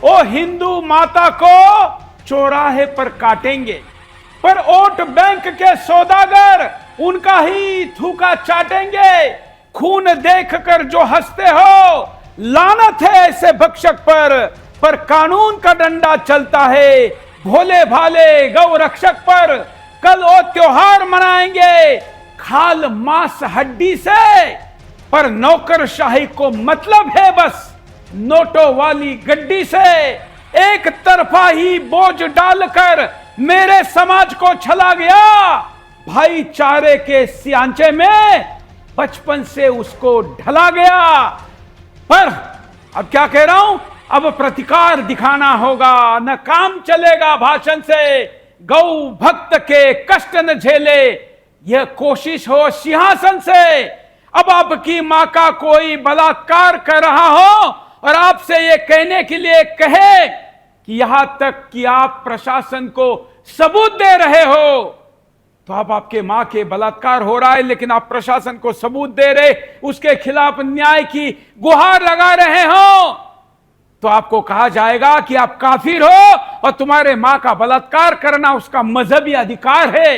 वो हिंदू माता को चौराहे पर काटेंगे, पर वोट बैंक के सौदागर उनका ही थूका चाटेंगे। खून देखकर जो हंसते हो, लानत है ऐसे भक्षक पर कानून का डंडा चलता है भोले भाले गौ रक्षक पर। कल वो त्योहार मनाएंगे खाल मांस हड्डी से, पर नौकरशाही को मतलब है बस नोटों वाली गड्डी से। एक तरफा ही बोझ डालकर मेरे समाज को छला गया, भाईचारे के सियांचे में बचपन से उसको ढला गया। पर अब क्या कह रहा हूं, अब प्रतिकार दिखाना होगा, न काम चलेगा भाषण से। गौ भक्त के कष्ट न झेले, यह कोशिश हो सिंहासन से। अब आपकी मां का कोई बलात्कार कर रहा हो और आपसे यह कहने के लिए कहे कि यहां तक कि आप प्रशासन को सबूत दे रहे हो, तो अब आपके मां के बलात्कार हो रहा है लेकिन आप प्रशासन को सबूत दे रहे, उसके खिलाफ न्याय की गुहार लगा रहे हो, तो आपको कहा जाएगा कि आप काफिर हो और तुम्हारे मां का बलात्कार करना उसका मजहबी अधिकार है।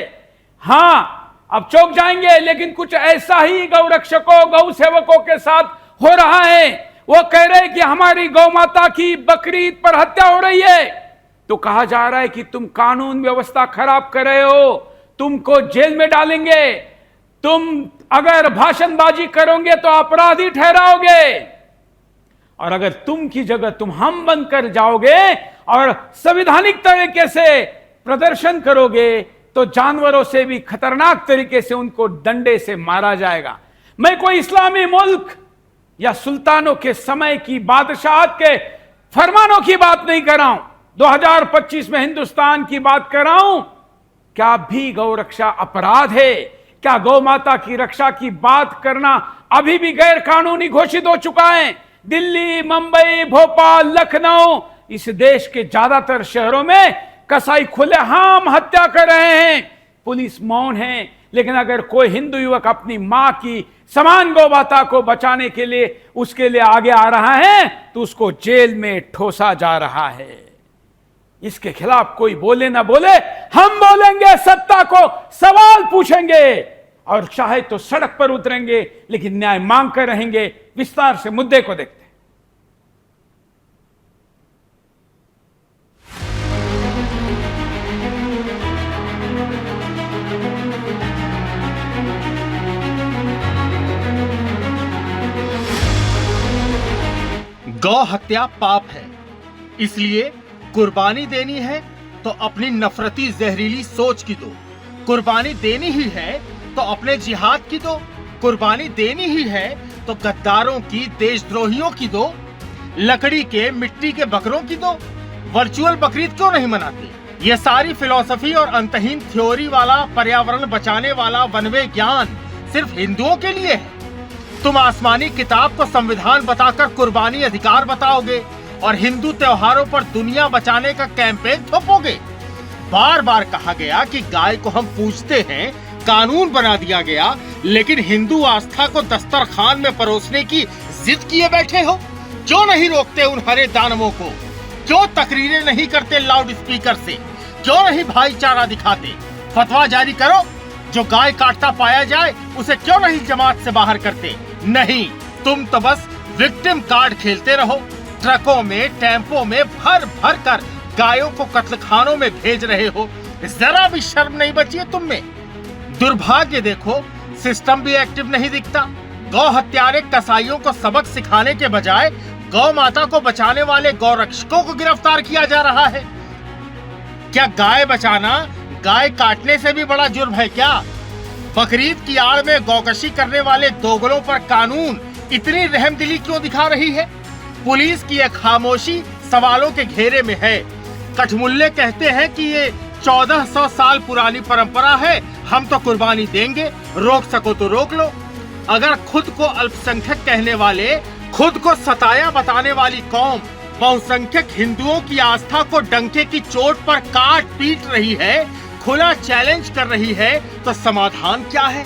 हां, अब चौंक जाएंगे, लेकिन कुछ ऐसा ही गौ रक्षकों गौ सेवकों के साथ हो रहा है। वो कह रहे हैं कि हमारी गौ माता की बकरीद पर हत्या हो रही है, तो कहा जा रहा है कि तुम कानून व्यवस्था खराब कर रहे हो, तुमको जेल में डालेंगे, तुम अगर भाषणबाजी करोगे तो अपराधी ठहराओगे, और अगर तुम की जगह तुम हम बनकर जाओगे और संवैधानिक तरीके से प्रदर्शन करोगे तो जानवरों से भी खतरनाक तरीके से उनको डंडे से मारा जाएगा। मैं कोई इस्लामी मुल्क या सुल्तानों के समय की बादशाहत के फरमानों की बात नहीं कर रहा हूं, 2025 में हिंदुस्तान की बात कर रहा हूं। क्या भी गौ रक्षा अपराध है? क्या गौ माता की रक्षा की बात करना अभी भी गैर कानूनी घोषित हो चुका है? दिल्ली, मुंबई, भोपाल, लखनऊ, इस देश के ज्यादातर शहरों में कसाई खुलेआम हत्या कर रहे हैं, पुलिस मौन है। लेकिन अगर कोई हिंदू युवक अपनी मां की समान गौ माता को बचाने के लिए उसके लिए आगे आ रहा है तो उसको जेल में ठोसा जा रहा है। इसके खिलाफ कोई बोले ना बोले, हम बोलेंगे, सत्ता को सवाल पूछेंगे और चाहे तो सड़क पर उतरेंगे, लेकिन न्याय मांग कर रहेंगे। विस्तार से मुद्दे को देखते हैं। गौ हत्या पाप है, इसलिए कुर्बानी देनी है तो अपनी नफरती जहरीली सोच की दो। कुर्बानी देनी ही है तो अपने जिहाद की दो। कुर्बानी देनी ही है तो गद्दारों की, देशद्रोहियों की दो। लकड़ी के, मिट्टी के बकरों की दो। वर्चुअल बकरीद क्यों नहीं मनाते? ये सारी फिलॉसफी और अंतहीन थ्योरी वाला, पर्यावरण बचाने वाला वनवे ज्ञान सिर्फ हिंदुओं के लिए है। तुम आसमानी किताब को संविधान बताकर कुर्बानी अधिकार बताओगे और हिंदू त्योहारों पर दुनिया बचाने का कैंपेन थोपोगे। बार बार कहा गया कि गाय को हम पूजते हैं, कानून बना दिया गया, लेकिन हिंदू आस्था को दस्तरखान में परोसने की जिद किए बैठे हो। क्यों नहीं रोकते उन हरे दानवों को? क्यों तकरीरें नहीं करते लाउड स्पीकर से? क्यों नहीं भाईचारा दिखाते? फतवा जारी करो, जो गाय काटता पाया जाए उसे क्यों नहीं जमात से बाहर करते? नहीं, तुम तो बस विक्टिम कार्ड खेलते रहो। ट्रकों में, टेम्पो में भर भर कर गायों को कत्लखानों में भेज रहे हो। जरा भी शर्म नहीं बची है तुम में। दुर्भाग्य देखो, सिस्टम भी एक्टिव नहीं दिखता। गौ हत्यारे कसाईयों को सबक सिखाने के बजाय गौ माता को बचाने वाले गौ रक्षकों को गिरफ्तार किया जा रहा है। क्या गाय बचाना गाय काटने से भी बड़ा जुर्म है क्या? बकरीद की आड़ में गौकशी करने वाले दोगलों पर कानून इतनी रहमदिली क्यों दिखा रही है? पुलिस की यह खामोशी सवालों के घेरे में है। कठमुल्ले कहते हैं कि ये 1400 साल पुरानी परंपरा है, हम तो कुर्बानी देंगे, रोक सको तो रोक लो। अगर खुद को अल्पसंख्यक कहने वाले, खुद को सताया बताने वाली कौम बहुसंख्यक हिंदुओं की आस्था को डंके की चोट पर काट पीट रही है, खुला चैलेंज कर रही है, तो समाधान क्या है?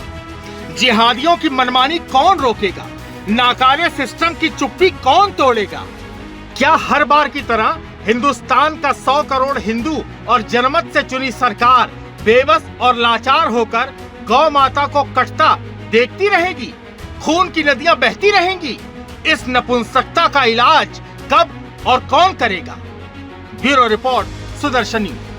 जिहादियों की मनमानी कौन रोकेगा? नाकारे सिस्टम की चुप्पी कौन तोड़ेगा? क्या हर बार की तरह हिंदुस्तान का 100 करोड़ हिंदू और जनमत से चुनी सरकार बेबस और लाचार होकर गौ माता को कटता देखती रहेगी? खून की नदियां बहती रहेंगी? इस नपुंसकता का इलाज कब और कौन करेगा? Bureau report, Sudarshan news.